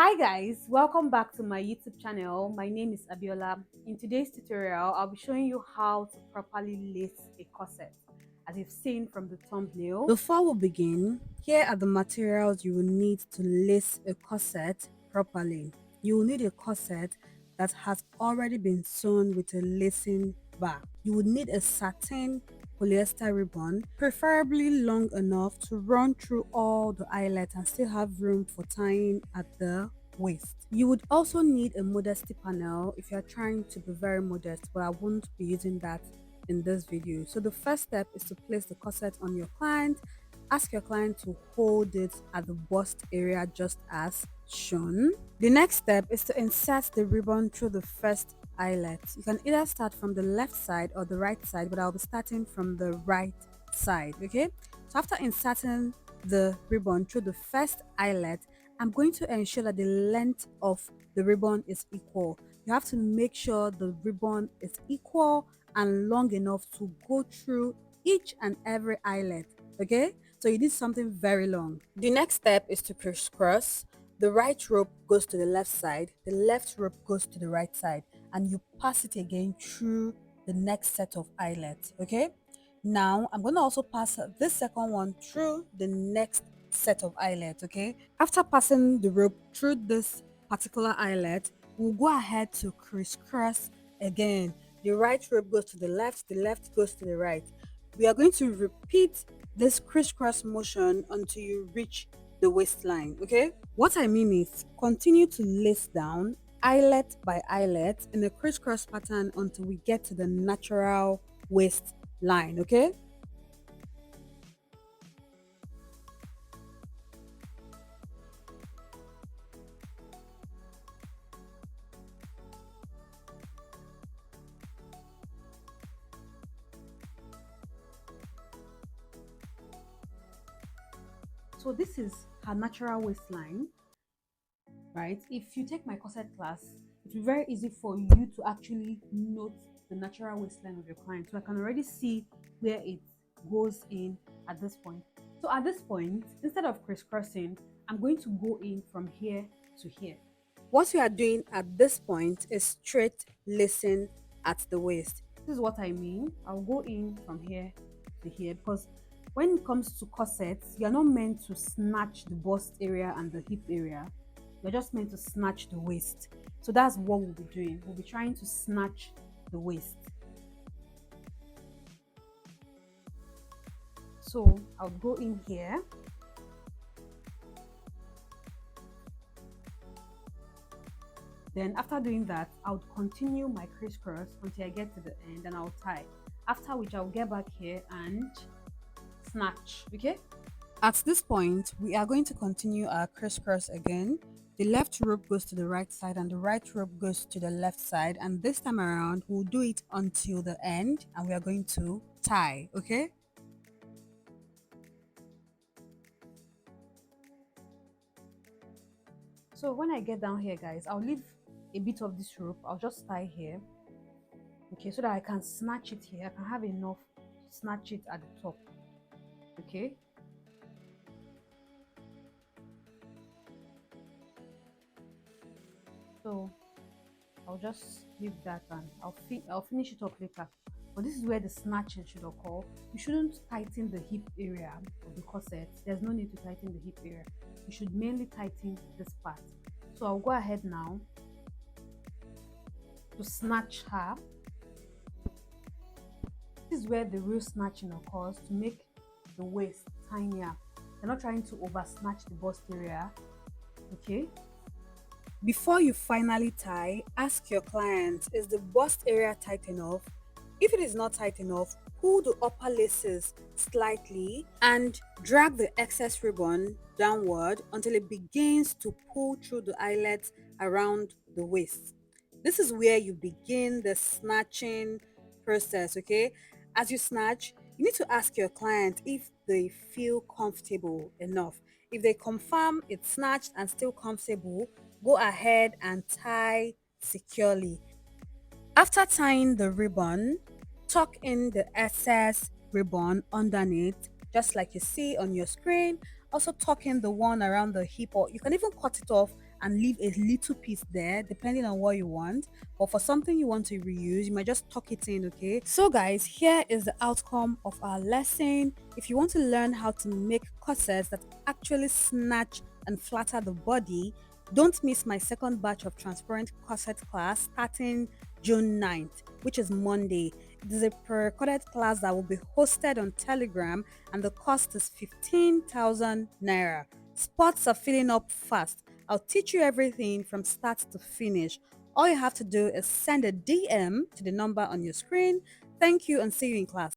Hi guys, welcome back to my YouTube channel. My name is Abiola. In today's tutorial, I'll be showing you how to properly lace a corset, as you've seen from the thumbnail. Before we begin, here are the materials you will need to lace a corset properly. You will need a corset that has already been sewn with a lacing bar. You would need a satin polyester ribbon, preferably long enough to run through all the eyelet and still have room for tying at the waist. You would also need a modesty panel if you're trying to be very modest, but I won't be using that in this video. So the first step is to place the corset on your client. Ask your client to hold it at the bust area just as shown. The next step is to insert the ribbon through the first eyelet. You can either start from the left side or the right side, but I'll be starting from the right side. Okay, so after inserting the ribbon through the first eyelet, I'm going to ensure that the length of the ribbon is equal. You have to make sure the ribbon is equal and long enough to go through each and every eyelet. Okay, so you need something very long. The next step is to crisscross. The right rope goes to the left side, the left rope goes to the right side, and you pass it again through the next set of eyelets. Okay, now I'm going to also pass this second one through the next set of eyelets. Okay, after passing the rope through this particular eyelet, we'll go ahead to crisscross again. The right rope goes to the left goes to the right. We are going to repeat this crisscross motion until you reach the waistline. Okay, what I mean is continue to lace down eyelet by eyelet in a crisscross pattern until we get to the natural waistline. Okay, so this is her natural waistline, right? If you take my corset class, it's very easy for you to actually note the natural waistline of your client. So I can already see where it goes in at this point. So at this point, instead of crisscrossing, I'm going to go in from here to here. What we are doing at this point is straight lacing at the waist. This is what I mean. I'll go in from here to here because when it comes to corsets, you're not meant to snatch the bust area and the hip area. You're just meant to snatch the waist. So that's what we'll be doing. We'll be trying to snatch the waist. So I'll go in here. Then after doing that, I'll continue my crisscross until I get to the end and I'll tie. After which I'll get back here and snatch. Okay? At this point, we are going to continue our crisscross again. The left rope goes to the right side and the right rope goes to the left side, and this time around we'll do it until the end and we are going to tie. Okay, so when I get down here guys, I'll leave a bit of this rope. I'll just tie here, okay, so that I can snatch it here. I can have enough to snatch it at the top. Okay, so I'll just leave that and I'll finish it up later. But this is where the snatching should occur. You shouldn't tighten the hip area of the corset. There's no need to tighten the hip area. You should mainly tighten this part. So I'll go ahead now to snatch her. This is where the real snatching occurs, to make the waist tinier. You're not trying to over snatch the bust area. Okay, before you finally tie, ask your client, is the bust area tight enough? If it is not tight enough, pull the upper laces slightly and drag the excess ribbon downward until it begins to pull through the eyelets around the waist. This is where you begin the snatching process. Okay, as you snatch, you need to ask your client if they feel comfortable enough. If they confirm it's snatched and still comfortable, go ahead and tie securely. After tying the ribbon, tuck in the excess ribbon underneath, just like you see on your screen. Also tuck in the one around the hip, or you can even cut it off and leave a little piece there depending on what you want. But for something you want to reuse, you might just tuck it in, okay? So guys, here is the outcome of our lesson. If you want to learn how to make corsets that actually snatch and flatter the body, don't miss my second batch of transparent corset class starting June 9th, which is Monday. It is a pre-recorded class that will be hosted on Telegram, and the cost is 15,000 naira. Spots are filling up fast. I'll teach you everything from start to finish. All you have to do is send a DM to the number on your screen. Thank you and see you in class.